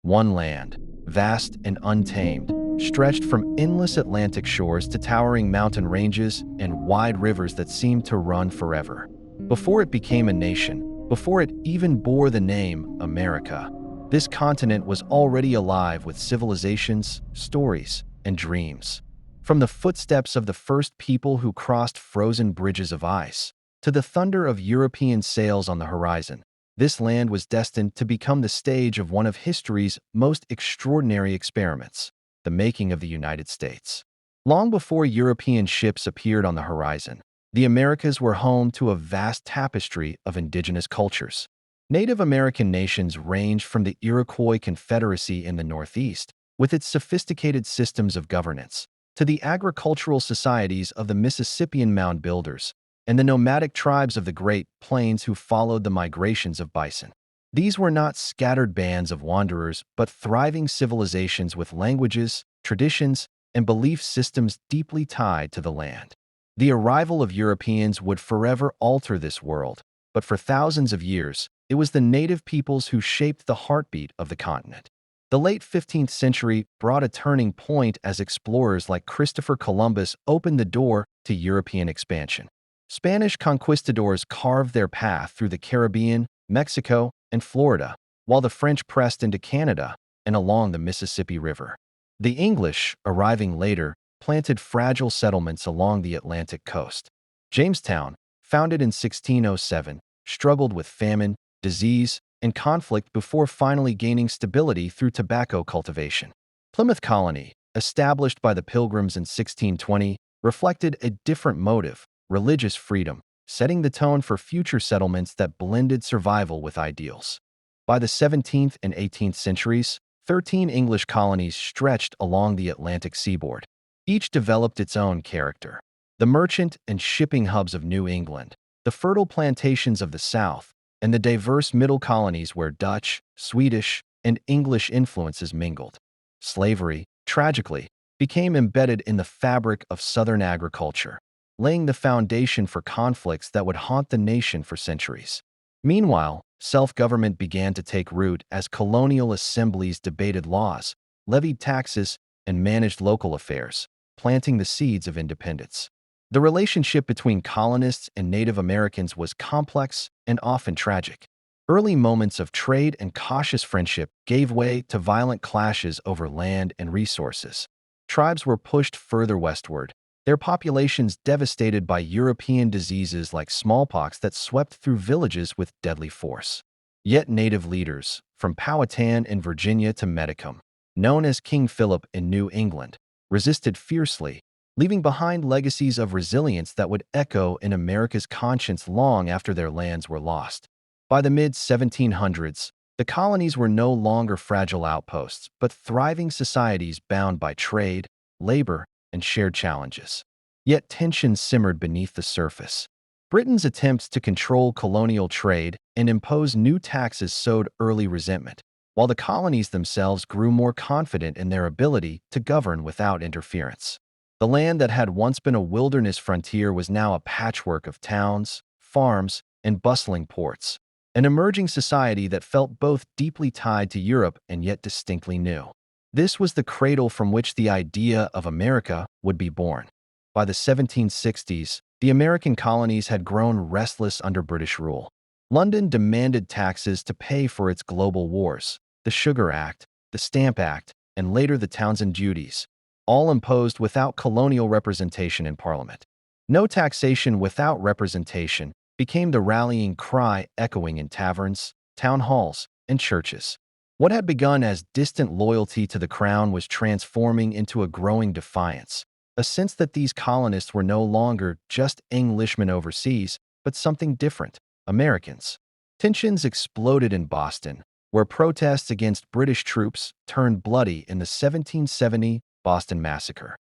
One land, vast and untamed, stretched from endless Atlantic shores to towering mountain ranges and wide rivers that seemed to run forever. Before it became a nation, before it even bore the name America, this continent was already alive with civilizations, stories, and dreams. From the footsteps of the first people who crossed frozen bridges of ice, to the thunder of European sails on the horizon, this land was destined to become the stage of one of history's most extraordinary experiments, the making of the United States. Long before European ships appeared on the horizon, the Americas were home to a vast tapestry of indigenous cultures. Native American nations ranged from the Iroquois Confederacy in the Northeast, with its sophisticated systems of governance, to the agricultural societies of the Mississippian mound builders, and the nomadic tribes of the Great Plains who followed the migrations of bison. These were not scattered bands of wanderers, but thriving civilizations with languages, traditions, and belief systems deeply tied to the land. The arrival of Europeans would forever alter this world, but for thousands of years, it was the native peoples who shaped the heartbeat of the continent. The late 15th century brought a turning point as explorers like Christopher Columbus opened the door to European expansion. Spanish conquistadors carved their path through the Caribbean, Mexico, and Florida, while the French pressed into Canada and along the Mississippi River. The English, arriving later, planted fragile settlements along the Atlantic coast. Jamestown, founded in 1607, struggled with famine, disease, and conflict before finally gaining stability through tobacco cultivation. Plymouth Colony, established by the Pilgrims in 1620, reflected a different motive: religious freedom, setting the tone for future settlements that blended survival with ideals. By the 17th and 18th centuries, 13 English colonies stretched along the Atlantic seaboard. Each developed its own character. The merchant and shipping hubs of New England, the fertile plantations of the South, and the diverse middle colonies where Dutch, Swedish, and English influences mingled. Slavery, tragically, became embedded in the fabric of Southern agriculture, laying the foundation for conflicts that would haunt the nation for centuries. Meanwhile, self-government began to take root as colonial assemblies debated laws, levied taxes, and managed local affairs, planting the seeds of independence. The relationship between colonists and Native Americans was complex and often tragic. Early moments of trade and cautious friendship gave way to violent clashes over land and resources. Tribes were pushed further westward, their populations devastated by European diseases like smallpox that swept through villages with deadly force. Yet native leaders, from Powhatan in Virginia to Metacom, known as King Philip in New England, resisted fiercely, leaving behind legacies of resilience that would echo in America's conscience long after their lands were lost. By the mid-1700s, the colonies were no longer fragile outposts, but thriving societies bound by trade, labor, and shared challenges. Yet tensions simmered beneath the surface. Britain's attempts to control colonial trade and impose new taxes sowed early resentment, while the colonies themselves grew more confident in their ability to govern without interference. The land that had once been a wilderness frontier was now a patchwork of towns, farms, and bustling ports, an emerging society that felt both deeply tied to Europe and yet distinctly new. This was the cradle from which the idea of America would be born. By the 1760s, the American colonies had grown restless under British rule. London demanded taxes to pay for its global wars: the Sugar Act, the Stamp Act, and later the Townshend Duties, all imposed without colonial representation in Parliament. No taxation without representation became the rallying cry echoing in taverns, town halls, and churches. What had begun as distant loyalty to the crown was transforming into a growing defiance, a sense that these colonists were no longer just Englishmen overseas, but something different: Americans. Tensions exploded in Boston, where protests against British troops turned bloody in the 1770 Boston Massacre.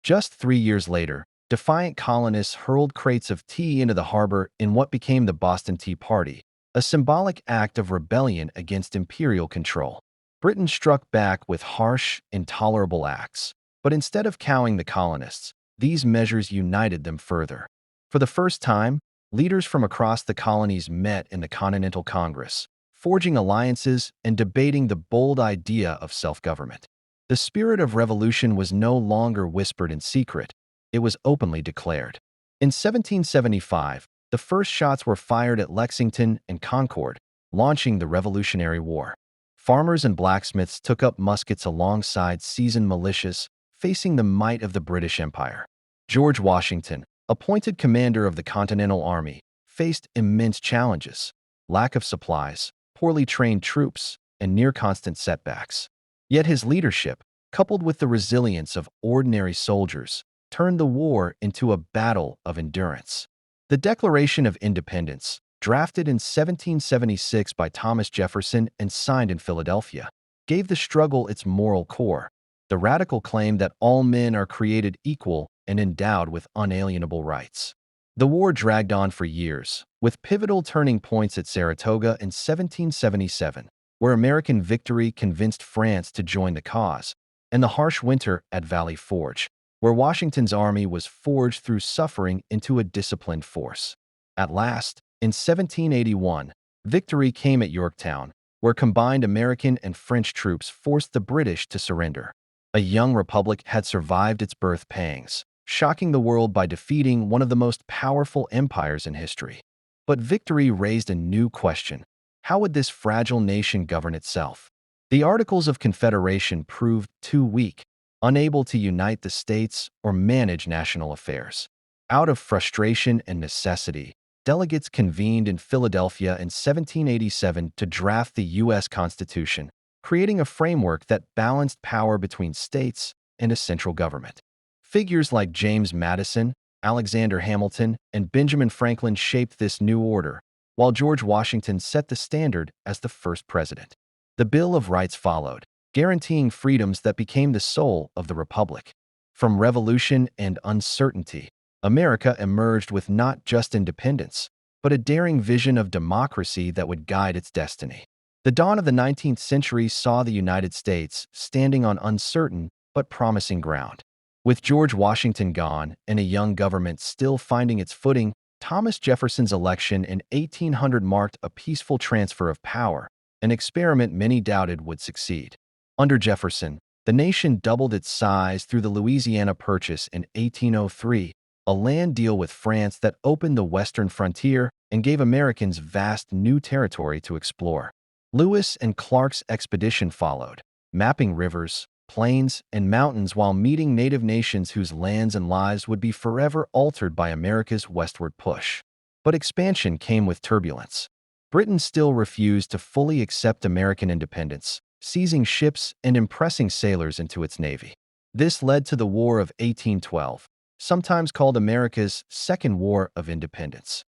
Just 3 years later, defiant colonists hurled crates of tea into the harbor in what became the Boston Tea Party, a symbolic act of rebellion against imperial control. Britain struck back with harsh, intolerable acts, but instead of cowing the colonists, these measures united them further. For the first time, leaders from across the colonies met in the Continental Congress, forging alliances and debating the bold idea of self-government. The spirit of revolution was no longer whispered in secret, it was openly declared. In 1775, the first shots were fired at Lexington and Concord, launching the Revolutionary War. Farmers and blacksmiths took up muskets alongside seasoned militias, facing the might of the British Empire. George Washington, appointed commander of the Continental Army, faced immense challenges: lack of supplies, poorly trained troops, and near-constant setbacks. Yet his leadership, coupled with the resilience of ordinary soldiers, turned the war into a battle of endurance. The Declaration of Independence, drafted in 1776 by Thomas Jefferson and signed in Philadelphia, gave the struggle its moral core: the radical claim that all men are created equal and endowed with unalienable rights. The war dragged on for years, with pivotal turning points at Saratoga in 1777, where American victory convinced France to join the cause, and the harsh winter at Valley Forge, where Washington's army was forged through suffering into a disciplined force. At last, in 1781, victory came at Yorktown, where combined American and French troops forced the British to surrender. A young republic had survived its birth pangs, shocking the world by defeating one of the most powerful empires in history. But victory raised a new question: how would this fragile nation govern itself? The Articles of Confederation proved too weak, unable to unite the states or manage national affairs. Out of frustration and necessity, delegates convened in Philadelphia in 1787 to draft the U.S. Constitution, creating a framework that balanced power between states and a central government. Figures like James Madison, Alexander Hamilton, and Benjamin Franklin shaped this new order, while George Washington set the standard as the first president. The Bill of Rights followed, guaranteeing freedoms that became the soul of the Republic. From revolution and uncertainty, America emerged with not just independence, but a daring vision of democracy that would guide its destiny. The dawn of the 19th century saw the United States standing on uncertain but promising ground. With George Washington gone and a young government still finding its footing, Thomas Jefferson's election in 1800 marked a peaceful transfer of power, an experiment many doubted would succeed. Under Jefferson, the nation doubled its size through the Louisiana Purchase in 1803, a land deal with France that opened the western frontier and gave Americans vast new territory to explore. Lewis and Clark's expedition followed, mapping rivers, plains, and mountains while meeting native nations whose lands and lives would be forever altered by America's westward push. But expansion came with turbulence. Britain still refused to fully accept American independence, seizing ships and impressing sailors into its navy. This led to the War of 1812, sometimes called America's Second War of Independence.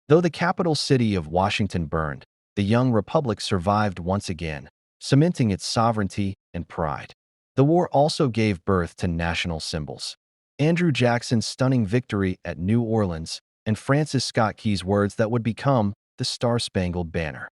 Though the capital city of Washington burned, the young republic survived once again, cementing its sovereignty and pride. The war also gave birth to national symbols: Andrew Jackson's stunning victory at New Orleans and Francis Scott Key's words that would become the Star-Spangled Banner.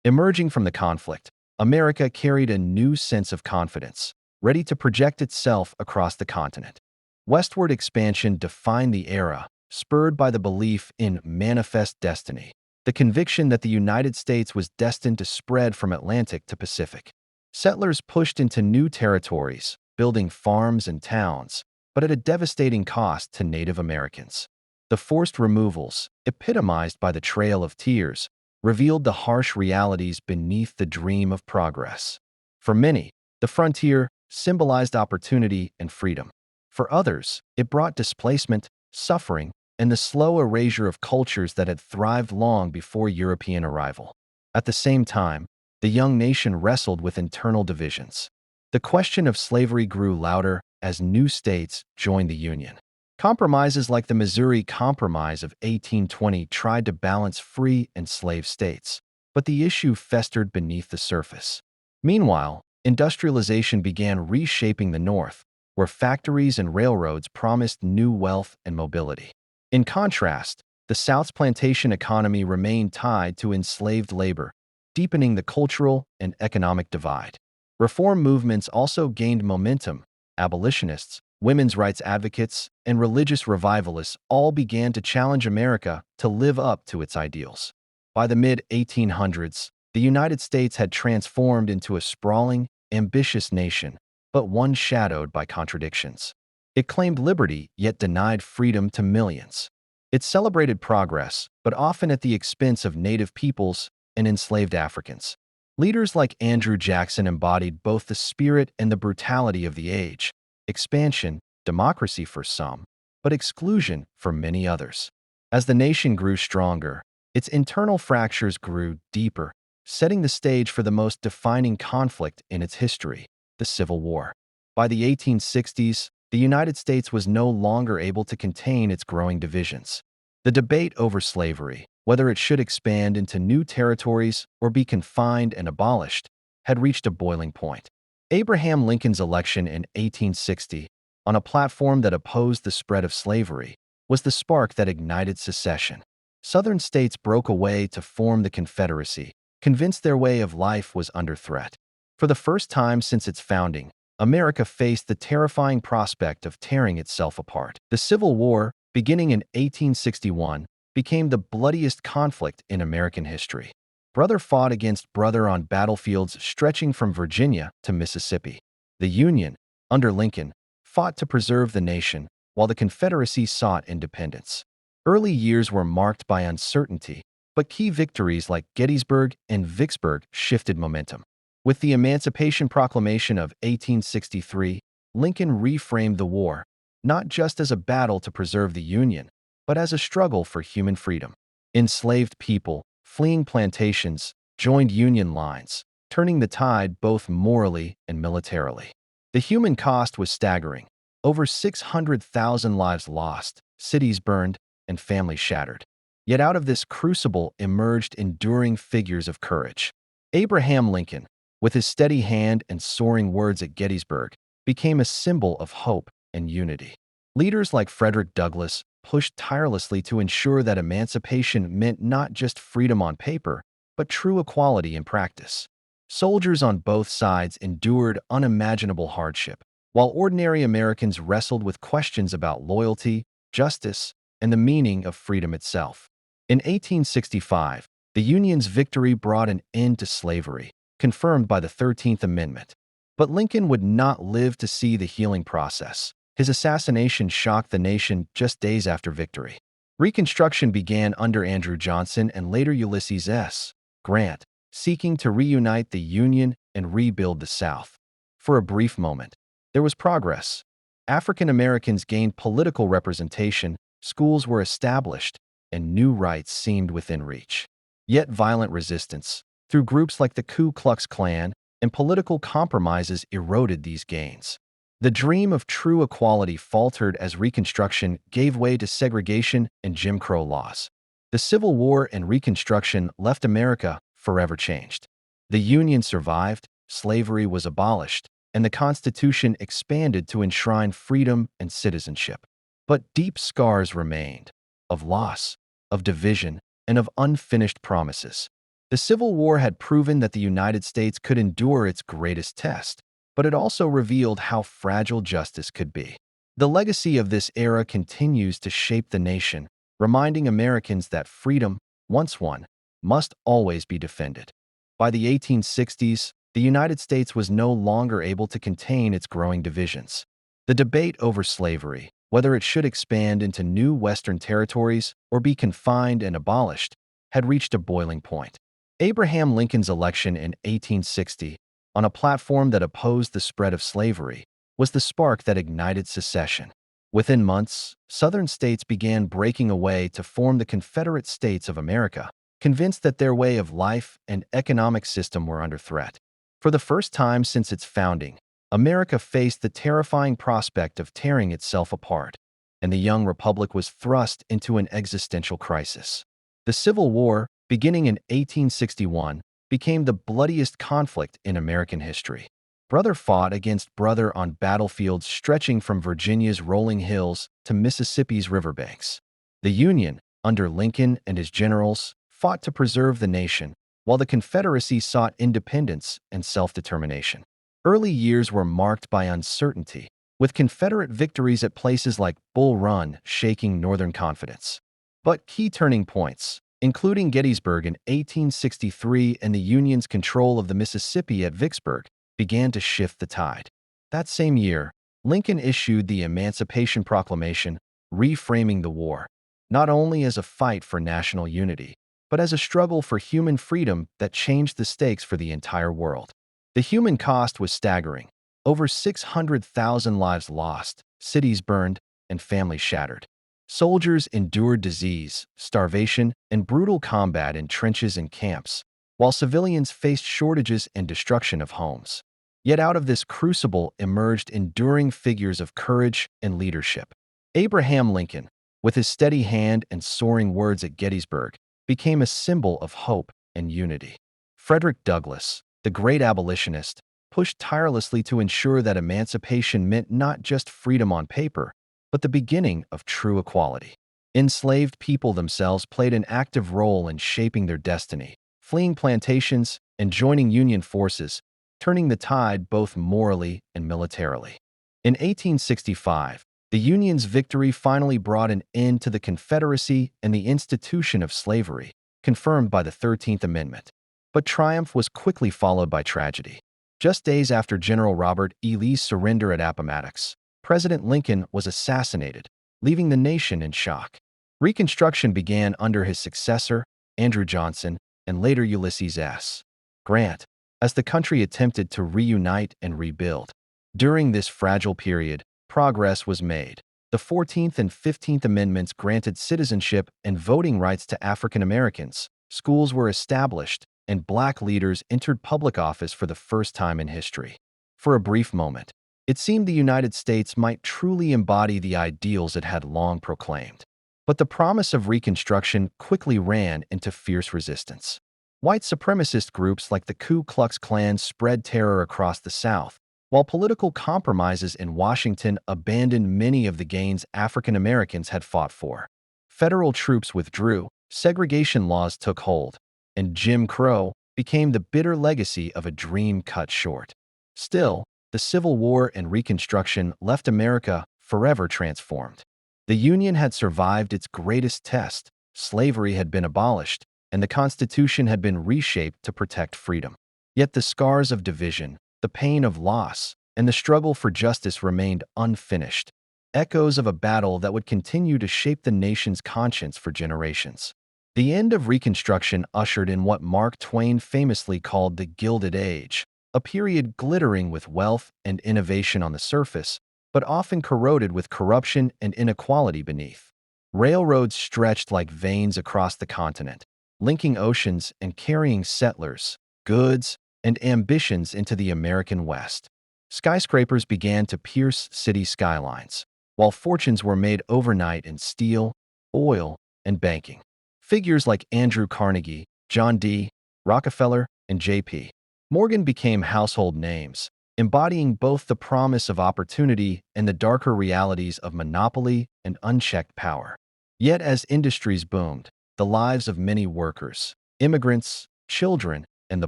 Emerging from the conflict, America carried a new sense of confidence, ready to project itself across the continent. Westward expansion defined the era, spurred by the belief in manifest destiny, the conviction that the United States was destined to spread from Atlantic to Pacific. Settlers pushed into new territories, building farms and towns, but at a devastating cost to Native Americans. The forced removals, epitomized by the Trail of Tears, revealed the harsh realities beneath the dream of progress. For many, the frontier symbolized opportunity and freedom. For others, it brought displacement, suffering, and the slow erasure of cultures that had thrived long before European arrival. At the same time, the young nation wrestled with internal divisions. The question of slavery grew louder as new states joined the Union. Compromises like the Missouri Compromise of 1820 tried to balance free and slave states, but the issue festered beneath the surface. Meanwhile, industrialization began reshaping the North, where factories and railroads promised new wealth and mobility. In contrast, the South's plantation economy remained tied to enslaved labor, deepening the cultural and economic divide. Reform movements also gained momentum. Abolitionists, women's rights advocates, and religious revivalists all began to challenge America to live up to its ideals. By the mid-1800s, the United States had transformed into a sprawling, ambitious nation, but one shadowed by contradictions. It claimed liberty, yet denied freedom to millions. It celebrated progress, but often at the expense of native peoples and enslaved Africans. Leaders like Andrew Jackson embodied both the spirit and the brutality of the age: expansion, democracy for some, but exclusion for many others. As the nation grew stronger, its internal fractures grew deeper, setting the stage for the most defining conflict in its history, the Civil War. By the 1860s, the United States was no longer able to contain its growing divisions. The debate over slavery, whether it should expand into new territories or be confined and abolished, had reached a boiling point. Abraham Lincoln's election in 1860, on a platform that opposed the spread of slavery, was the spark that ignited secession. Southern states broke away to form the Confederacy, convinced their way of life was under threat. For the first time since its founding, America faced the terrifying prospect of tearing itself apart. The Civil War, beginning in 1861, became the bloodiest conflict in American history. Brother fought against brother on battlefields stretching from Virginia to Mississippi. The Union, under Lincoln, fought to preserve the nation, while the Confederacy sought independence. Early years were marked by uncertainty, but key victories like Gettysburg and Vicksburg shifted momentum. With the Emancipation Proclamation of 1863, Lincoln reframed the war, not just as a battle to preserve the Union, but as a struggle for human freedom. Enslaved people, fleeing plantations, joined Union lines, turning the tide both morally and militarily. The human cost was staggering: over 600,000 lives lost, cities burned, and families shattered. Yet out of this crucible emerged enduring figures of courage. Abraham Lincoln, with his steady hand and soaring words at Gettysburg, became a symbol of hope and unity. Leaders like Frederick Douglass pushed tirelessly to ensure that emancipation meant not just freedom on paper, but true equality in practice. Soldiers on both sides endured unimaginable hardship, while ordinary Americans wrestled with questions about loyalty, justice, and the meaning of freedom itself. In 1865, the Union's victory brought an end to slavery, confirmed by the 13th Amendment. But Lincoln would not live to see the healing process. His assassination shocked the nation just days after victory. Reconstruction began under Andrew Johnson and later Ulysses S. Grant, seeking to reunite the Union and rebuild the South. For a brief moment, there was progress. African Americans gained political representation, schools were established, and new rights seemed within reach. Yet violent resistance, through groups like the Ku Klux Klan, and political compromises eroded these gains. The dream of true equality faltered as Reconstruction gave way to segregation and Jim Crow laws. The Civil War and Reconstruction left America forever changed. The Union survived, slavery was abolished, and the Constitution expanded to enshrine freedom and citizenship. But deep scars remained, of loss, of division, and of unfinished promises. The Civil War had proven that the United States could endure its greatest test, but it also revealed how fragile justice could be. The legacy of this era continues to shape the nation, reminding Americans that freedom, once won, must always be defended. By the 1860s, the United States was no longer able to contain its growing divisions. The debate over slavery, whether it should expand into new Western territories or be confined and abolished, had reached a boiling point. Abraham Lincoln's election in 1860, on a platform that opposed the spread of slavery, was the spark that ignited secession. Within months, Southern states began breaking away to form the Confederate States of America, convinced that their way of life and economic system were under threat. For the first time since its founding, America faced the terrifying prospect of tearing itself apart, and the young republic was thrust into an existential crisis. The Civil War, beginning in 1861, became the bloodiest conflict in American history. Brother fought against brother on battlefields stretching from Virginia's rolling hills to Mississippi's riverbanks. The Union, under Lincoln and his generals, fought to preserve the nation, while the Confederacy sought independence and self-determination. Early years were marked by uncertainty, with Confederate victories at places like Bull Run shaking Northern confidence. But key turning points, including Gettysburg in 1863 and the Union's control of the Mississippi at Vicksburg, began to shift the tide. That same year, Lincoln issued the Emancipation Proclamation, reframing the war, not only as a fight for national unity, but as a struggle for human freedom that changed the stakes for the entire world. The human cost was staggering. Over 600,000 lives lost, cities burned, and families shattered. Soldiers endured disease, starvation, and brutal combat in trenches and camps, while civilians faced shortages and destruction of homes. Yet out of this crucible emerged enduring figures of courage and leadership. Abraham Lincoln, with his steady hand and soaring words at Gettysburg, became a symbol of hope and unity. Frederick Douglass, the great abolitionist, pushed tirelessly to ensure that emancipation meant not just freedom on paper, but the beginning of true equality. Enslaved people themselves played an active role in shaping their destiny, fleeing plantations and joining Union forces, turning the tide both morally and militarily. In 1865, the Union's victory finally brought an end to the Confederacy and the institution of slavery, confirmed by the 13th Amendment. But triumph was quickly followed by tragedy. Just days after General Robert E. Lee's surrender at Appomattox, President Lincoln was assassinated, leaving the nation in shock. Reconstruction began under his successor, Andrew Johnson, and later Ulysses S. Grant, as the country attempted to reunite and rebuild. During this fragile period, progress was made. The 14th and 15th Amendments granted citizenship and voting rights to African Americans. Schools were established, and Black leaders entered public office for the first time in history. For a brief moment, it seemed the United States might truly embody the ideals it had long proclaimed. But the promise of Reconstruction quickly ran into fierce resistance. White supremacist groups like the Ku Klux Klan spread terror across the South, while political compromises in Washington abandoned many of the gains African Americans had fought for. Federal troops withdrew, segregation laws took hold, and Jim Crow became the bitter legacy of a dream cut short. Still, the Civil War and Reconstruction left America forever transformed. The Union had survived its greatest test, slavery had been abolished, and the Constitution had been reshaped to protect freedom. Yet the scars of division, the pain of loss, and the struggle for justice remained unfinished, echoes of a battle that would continue to shape the nation's conscience for generations. The end of Reconstruction ushered in what Mark Twain famously called the Gilded Age, a period glittering with wealth and innovation on the surface, but often corroded with corruption and inequality beneath. Railroads stretched like veins across the continent, linking oceans and carrying settlers, goods, and ambitions into the American West. Skyscrapers began to pierce city skylines, while fortunes were made overnight in steel, oil, and banking. Figures like Andrew Carnegie, John D. Rockefeller, and J.P. Morgan became household names, embodying both the promise of opportunity and the darker realities of monopoly and unchecked power. Yet as industries boomed, the lives of many workers, immigrants, children, and the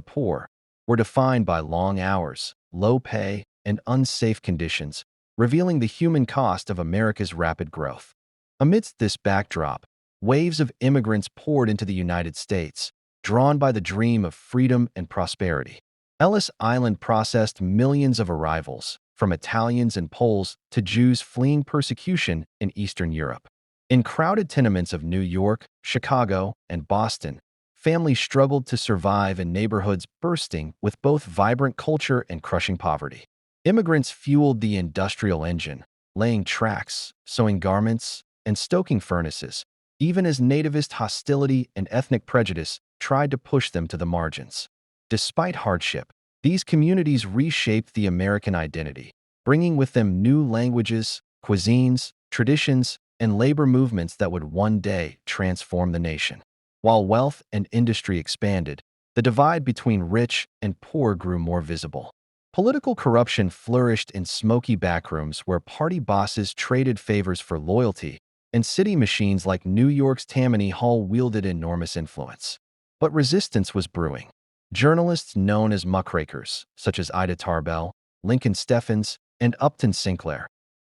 poor were defined by long hours, low pay, and unsafe conditions, revealing the human cost of America's rapid growth. Amidst this backdrop, waves of immigrants poured into the United States, drawn by the dream of freedom and prosperity. Ellis Island processed millions of arrivals, from Italians and Poles to Jews fleeing persecution in Eastern Europe. In crowded tenements of New York, Chicago, and Boston, families struggled to survive in neighborhoods bursting with both vibrant culture and crushing poverty. Immigrants fueled the industrial engine, laying tracks, sewing garments, and stoking furnaces, even as nativist hostility and ethnic prejudice tried to push them to the margins. Despite hardship, these communities reshaped the American identity, bringing with them new languages, cuisines, traditions, and labor movements that would one day transform the nation. While wealth and industry expanded, the divide between rich and poor grew more visible. Political corruption flourished in smoky backrooms where party bosses traded favors for loyalty, and city machines like New York's Tammany Hall wielded enormous influence. But resistance was brewing. Journalists known as muckrakers, such as Ida Tarbell, Lincoln Steffens, and Upton Sinclair,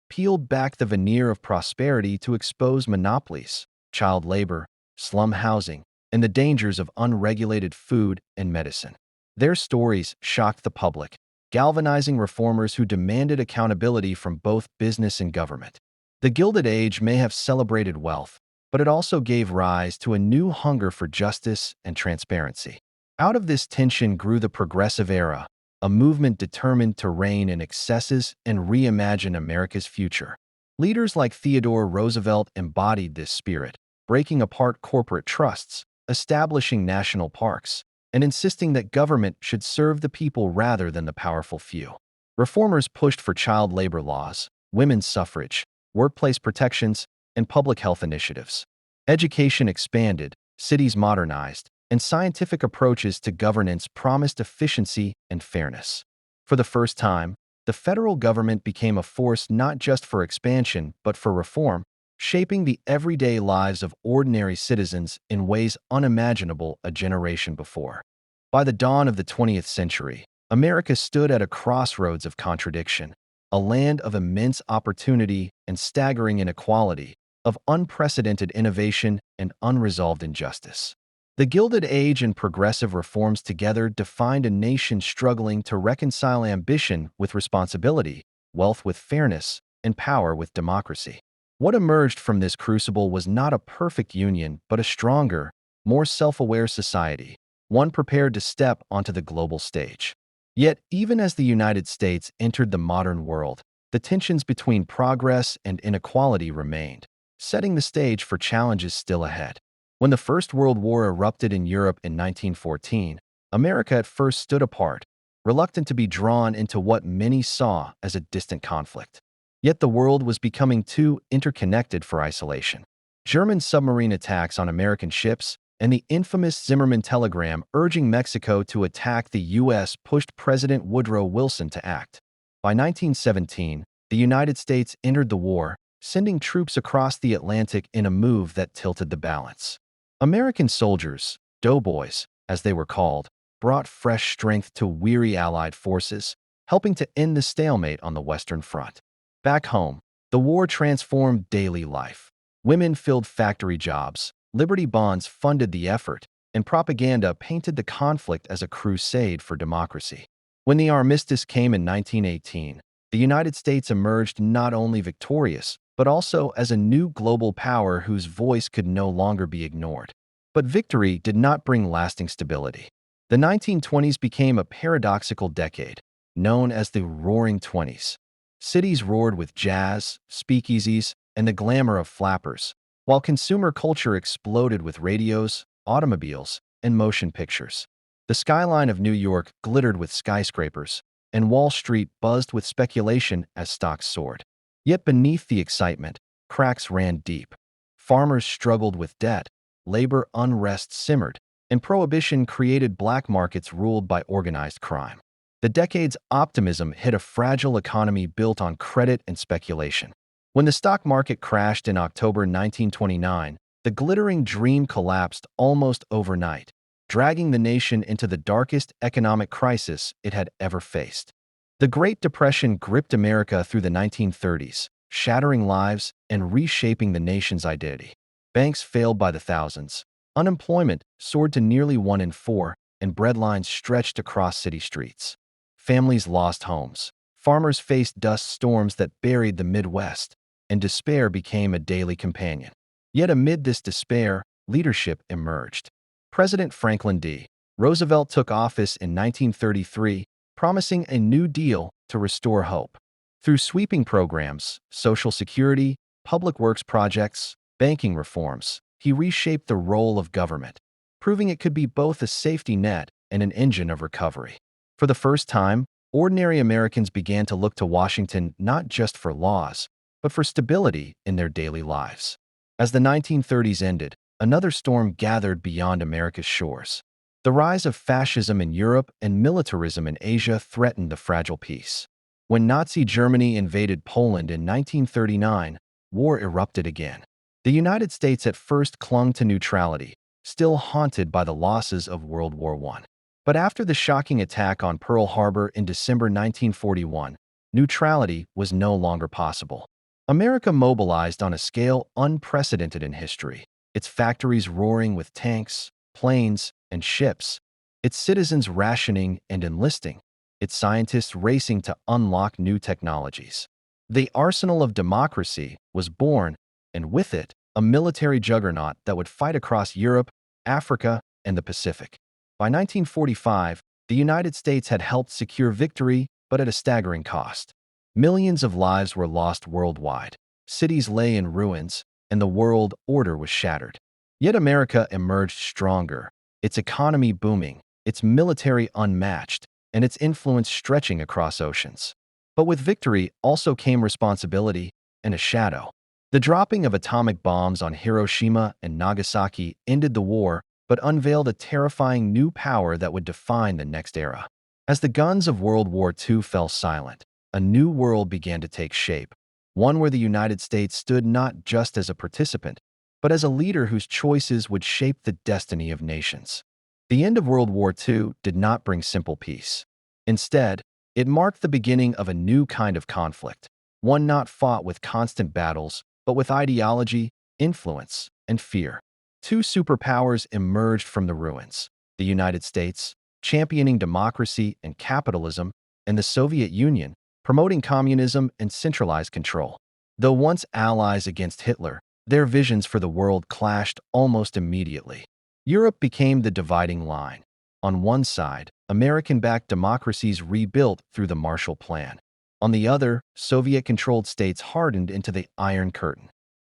peeled back the veneer of prosperity to expose monopolies, child labor, slum housing, and the dangers of unregulated food and medicine. Their stories shocked the public, galvanizing reformers who demanded accountability from both business and government. The Gilded Age may have celebrated wealth, but it also gave rise to a new hunger for justice and transparency. Out of this tension grew the Progressive Era, a movement determined to rein in excesses and reimagine America's future. Leaders like Theodore Roosevelt embodied this spirit, breaking apart corporate trusts, establishing national parks, and insisting that government should serve the people rather than the powerful few. Reformers pushed for child labor laws, women's suffrage, workplace protections, and public health initiatives. Education expanded, cities modernized, and scientific approaches to governance promised efficiency and fairness. For the first time, the federal government became a force not just for expansion but for reform, shaping the everyday lives of ordinary citizens in ways unimaginable a generation before. By the dawn of the 20th century, America stood at a crossroads of contradiction, a land of immense opportunity and staggering inequality, of unprecedented innovation and unresolved injustice. The Gilded Age and progressive reforms together defined a nation struggling to reconcile ambition with responsibility, wealth with fairness, and power with democracy. What emerged from this crucible was not a perfect union, but a stronger, more self-aware society, one prepared to step onto the global stage. Yet, even as the United States entered the modern world, the tensions between progress and inequality remained, setting the stage for challenges still ahead. When the First World War erupted in Europe in 1914, America at first stood apart, reluctant to be drawn into what many saw as a distant conflict. Yet the world was becoming too interconnected for isolation. German submarine attacks on American ships and the infamous Zimmermann telegram urging Mexico to attack the U.S. pushed President Woodrow Wilson to act. By 1917, the United States entered the war, sending troops across the Atlantic in a move that tilted the balance. American soldiers, doughboys, as they were called, brought fresh strength to weary Allied forces, helping to end the stalemate on the Western Front. Back home, the war transformed daily life. Women filled factory jobs, Liberty Bonds funded the effort, and propaganda painted the conflict as a crusade for democracy. When the armistice came in 1918, the United States emerged not only victorious, but also as a new global power whose voice could no longer be ignored. But victory did not bring lasting stability. The 1920s became a paradoxical decade, known as the Roaring Twenties. Cities roared with jazz, speakeasies, and the glamour of flappers, while consumer culture exploded with radios, automobiles, and motion pictures. The skyline of New York glittered with skyscrapers, and Wall Street buzzed with speculation as stocks soared. Yet beneath the excitement, cracks ran deep. Farmers struggled with debt, labor unrest simmered, and prohibition created black markets ruled by organized crime. The decade's optimism hit a fragile economy built on credit and speculation. When the stock market crashed in October 1929, the glittering dream collapsed almost overnight, dragging the nation into the darkest economic crisis it had ever faced. The Great Depression gripped America through the 1930s, shattering lives and reshaping the nation's identity. Banks failed by the thousands. Unemployment soared to nearly 1 in 4, and breadlines stretched across city streets. Families lost homes. Farmers faced dust storms that buried the Midwest, and despair became a daily companion. Yet amid this despair, leadership emerged. President Franklin D. Roosevelt took office in 1933, promising a New Deal to restore hope. Through sweeping programs, Social Security, public works projects, banking reforms, he reshaped the role of government, proving it could be both a safety net and an engine of recovery. For the first time, ordinary Americans began to look to Washington not just for laws, but for stability in their daily lives. As the 1930s ended, another storm gathered beyond America's shores. The rise of fascism in Europe and militarism in Asia threatened the fragile peace. When Nazi Germany invaded Poland in 1939, war erupted again. The United States at first clung to neutrality, still haunted by the losses of World War I. But after the shocking attack on Pearl Harbor in December 1941, neutrality was no longer possible. America mobilized on a scale unprecedented in history, its factories roaring with tanks, planes, and ships, its citizens rationing and enlisting, its scientists racing to unlock new technologies. The arsenal of democracy was born, and with it, a military juggernaut that would fight across Europe, Africa, and the Pacific. By 1945, the United States had helped secure victory, but at a staggering cost. Millions of lives were lost worldwide. Cities lay in ruins, and the world order was shattered. Yet America emerged stronger, its economy booming, its military unmatched, and its influence stretching across oceans. But with victory also came responsibility and a shadow. The dropping of atomic bombs on Hiroshima and Nagasaki ended the war, but unveiled a terrifying new power that would define the next era. As the guns of World War II fell silent, a new world began to take shape, one where the United States stood not just as a participant, but as a leader whose choices would shape the destiny of nations. The end of World War II did not bring simple peace. Instead, it marked the beginning of a new kind of conflict, one not fought with constant battles, but with ideology, influence, and fear. Two superpowers emerged from the ruins: the United States, championing democracy and capitalism, and the Soviet Union, promoting communism and centralized control. Though once allies against Hitler, their visions for the world clashed almost immediately. Europe became the dividing line. On one side, American-backed democracies rebuilt through the Marshall Plan. On the other, Soviet-controlled states hardened into the Iron Curtain.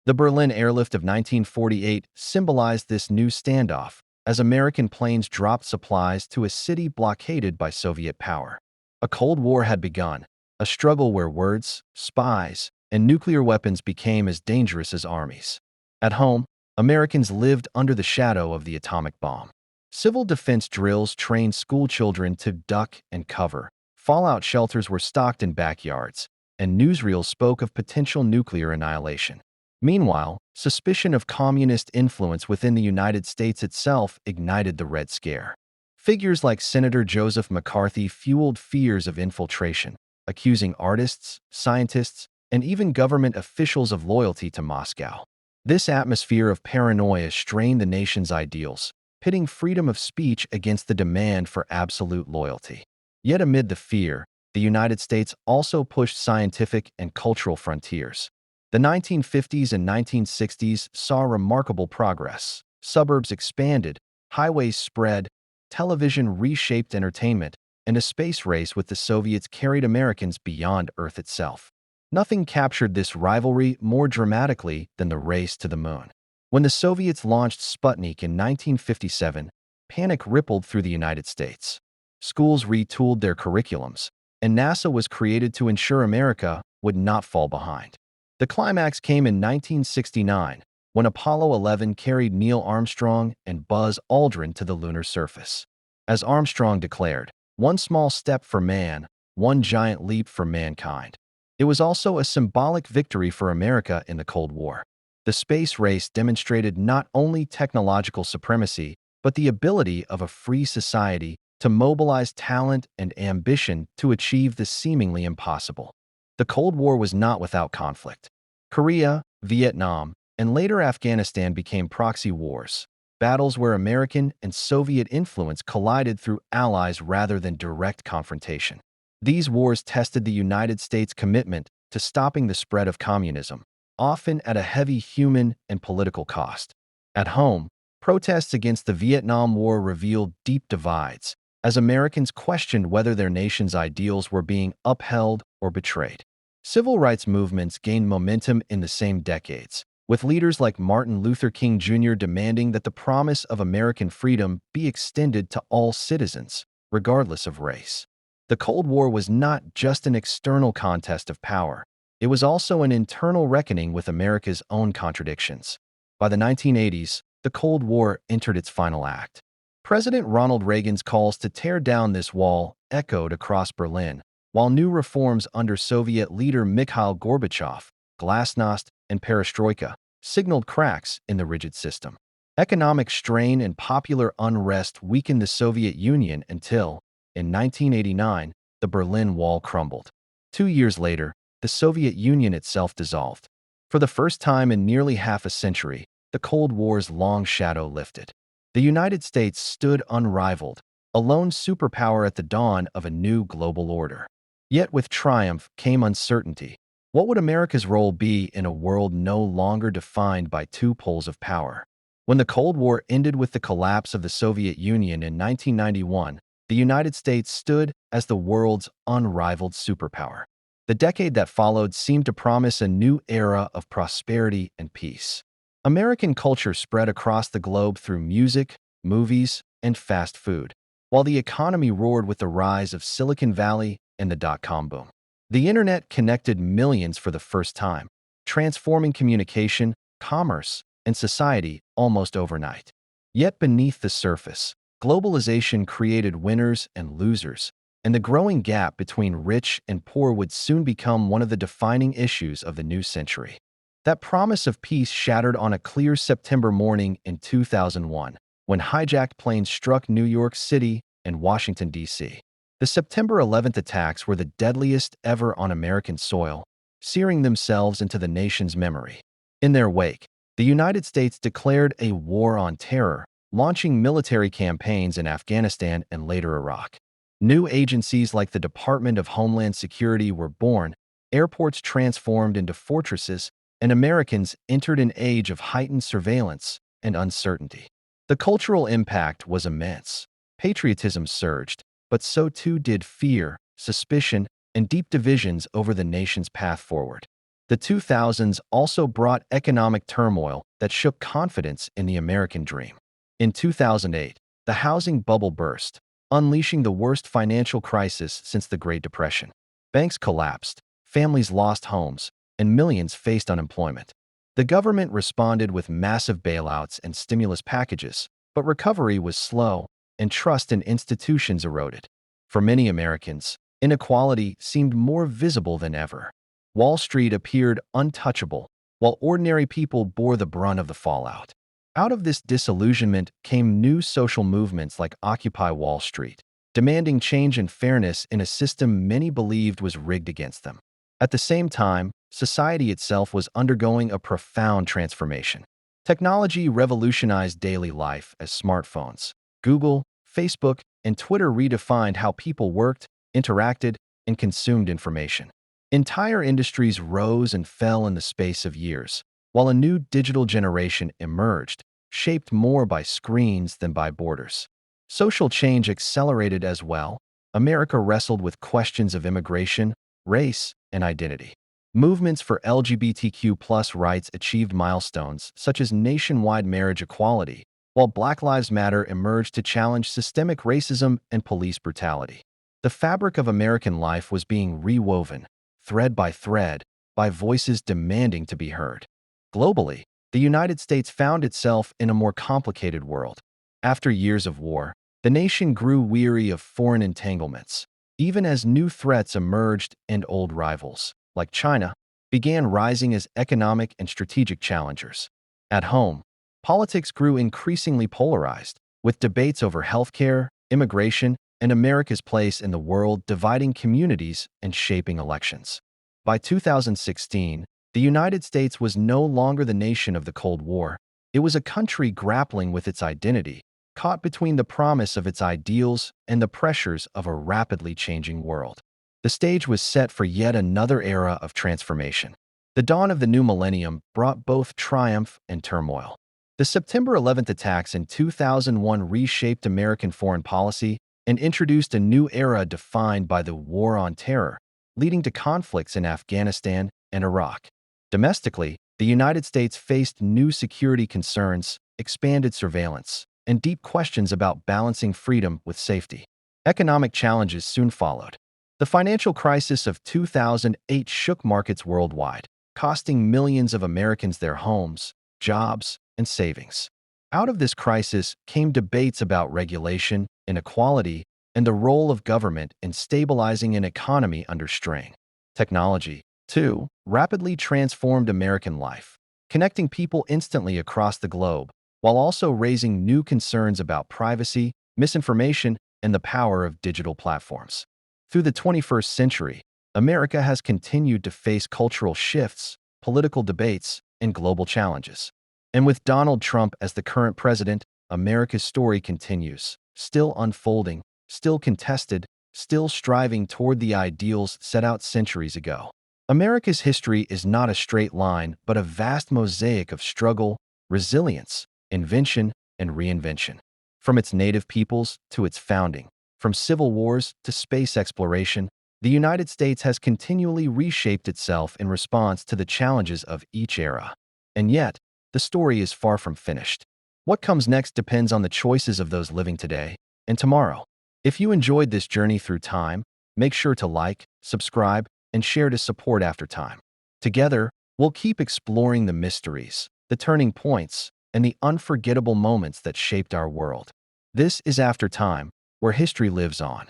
The Berlin airlift of 1948 symbolized this new standoff, as American planes dropped supplies to a city blockaded by Soviet power. A Cold War had begun, a struggle where words, spies, and nuclear weapons became as dangerous as armies. At home, Americans lived under the shadow of the atomic bomb. Civil defense drills trained schoolchildren to duck and cover. Fallout shelters were stocked in backyards, and newsreels spoke of potential nuclear annihilation. Meanwhile, suspicion of communist influence within the United States itself ignited the Red Scare. Figures like Senator Joseph McCarthy fueled fears of infiltration, accusing artists, scientists, and even government officials of loyalty to Moscow. This atmosphere of paranoia strained the nation's ideals, pitting freedom of speech against the demand for absolute loyalty. Yet amid the fear, the United States also pushed scientific and cultural frontiers. The 1950s and 1960s saw remarkable progress. Suburbs expanded, highways spread, television reshaped entertainment, and a space race with the Soviets carried Americans beyond Earth itself. Nothing captured this rivalry more dramatically than the race to the moon. When the Soviets launched Sputnik in 1957, panic rippled through the United States. Schools retooled their curriculums, and NASA was created to ensure America would not fall behind. The climax came in 1969, when Apollo 11 carried Neil Armstrong and Buzz Aldrin to the lunar surface. As Armstrong declared, "One small step for man, one giant leap for mankind." It was also a symbolic victory for America in the Cold War. The space race demonstrated not only technological supremacy, but the ability of a free society to mobilize talent and ambition to achieve the seemingly impossible. The Cold War was not without conflict. Korea, Vietnam, and later Afghanistan became proxy wars, battles where American and Soviet influence collided through allies rather than direct confrontation. These wars tested the United States' commitment to stopping the spread of communism, often at a heavy human and political cost. At home, protests against the Vietnam War revealed deep divides, as Americans questioned whether their nation's ideals were being upheld or betrayed. Civil rights movements gained momentum in the same decades, with leaders like Martin Luther King Jr. demanding that the promise of American freedom be extended to all citizens, regardless of race. The Cold War was not just an external contest of power. It was also an internal reckoning with America's own contradictions. By the 1980s, the Cold War entered its final act. President Ronald Reagan's calls to tear down this wall echoed across Berlin, while new reforms under Soviet leader Mikhail Gorbachev, glasnost, and perestroika signaled cracks in the rigid system. Economic strain and popular unrest weakened the Soviet Union until, in 1989, the Berlin Wall crumbled. 2 years later, the Soviet Union itself dissolved. For the first time in nearly half a century, the Cold War's long shadow lifted. The United States stood unrivaled, a lone superpower at the dawn of a new global order. Yet with triumph came uncertainty. What would America's role be in a world no longer defined by two poles of power? When the Cold War ended with the collapse of the Soviet Union in 1991, the United States stood as the world's unrivaled superpower. The decade that followed seemed to promise a new era of prosperity and peace. American culture spread across the globe through music, movies, and fast food, while the economy roared with the rise of Silicon Valley and the dot-com boom. The internet connected millions for the first time, transforming communication, commerce, and society almost overnight. Yet beneath the surface, globalization created winners and losers, and the growing gap between rich and poor would soon become one of the defining issues of the new century. That promise of peace shattered on a clear September morning in 2001, when hijacked planes struck New York City and Washington, D.C. The September 11th attacks were the deadliest ever on American soil, searing themselves into the nation's memory. In their wake, the United States declared a war on terror, launching military campaigns in Afghanistan and later Iraq. New agencies like the Department of Homeland Security were born, airports transformed into fortresses, and Americans entered an age of heightened surveillance and uncertainty. The cultural impact was immense. Patriotism surged, but so too did fear, suspicion, and deep divisions over the nation's path forward. The 2000s also brought economic turmoil that shook confidence in the American dream. In 2008, the housing bubble burst, unleashing the worst financial crisis since the Great Depression. Banks collapsed, families lost homes, and millions faced unemployment. The government responded with massive bailouts and stimulus packages, but recovery was slow, and trust in institutions eroded. For many Americans, inequality seemed more visible than ever. Wall Street appeared untouchable, while ordinary people bore the brunt of the fallout. Out of this disillusionment came new social movements like Occupy Wall Street, demanding change and fairness in a system many believed was rigged against them. At the same time, society itself was undergoing a profound transformation. Technology revolutionized daily life as smartphones, Google, Facebook, and Twitter redefined how people worked, interacted, and consumed information. Entire industries rose and fell in the space of years, while a new digital generation emerged, shaped more by screens than by borders. Social change accelerated as well. America wrestled with questions of immigration, race, and identity. Movements for LGBTQ+ rights achieved milestones such as nationwide marriage equality, while Black Lives Matter emerged to challenge systemic racism and police brutality. The fabric of American life was being rewoven, thread by thread, by voices demanding to be heard. Globally, the United States found itself in a more complicated world. After years of war, the nation grew weary of foreign entanglements, even as new threats emerged and old rivals, like China, began rising as economic and strategic challengers. At home, politics grew increasingly polarized, with debates over healthcare, immigration, and America's place in the world dividing communities and shaping elections. By 2016, the United States was no longer the nation of the Cold War. It was a country grappling with its identity, caught between the promise of its ideals and the pressures of a rapidly changing world. The stage was set for yet another era of transformation. The dawn of the new millennium brought both triumph and turmoil. The September 11th attacks in 2001 reshaped American foreign policy and introduced a new era defined by the War on Terror, leading to conflicts in Afghanistan and Iraq. Domestically, the United States faced new security concerns, expanded surveillance, and deep questions about balancing freedom with safety. Economic challenges soon followed. The financial crisis of 2008 shook markets worldwide, costing millions of Americans their homes, jobs, and savings. Out of this crisis came debates about regulation, inequality, and the role of government in stabilizing an economy under strain. Technology, too, rapidly transformed American life, connecting people instantly across the globe, while also raising new concerns about privacy, misinformation, and the power of digital platforms. Through the 21st century, America has continued to face cultural shifts, political debates, and global challenges. And with Donald Trump as the current president, America's story continues, still unfolding, still contested, still striving toward the ideals set out centuries ago. America's history is not a straight line, but a vast mosaic of struggle, resilience, invention, and reinvention. From its native peoples to its founding, from civil wars to space exploration, the United States has continually reshaped itself in response to the challenges of each era. And yet, the story is far from finished. What comes next depends on the choices of those living today and tomorrow. If you enjoyed this journey through time, make sure to like, subscribe, and share to support AfterTime. Together, we'll keep exploring the mysteries, the turning points, and the unforgettable moments that shaped our world. This is AfterTime, where history lives on.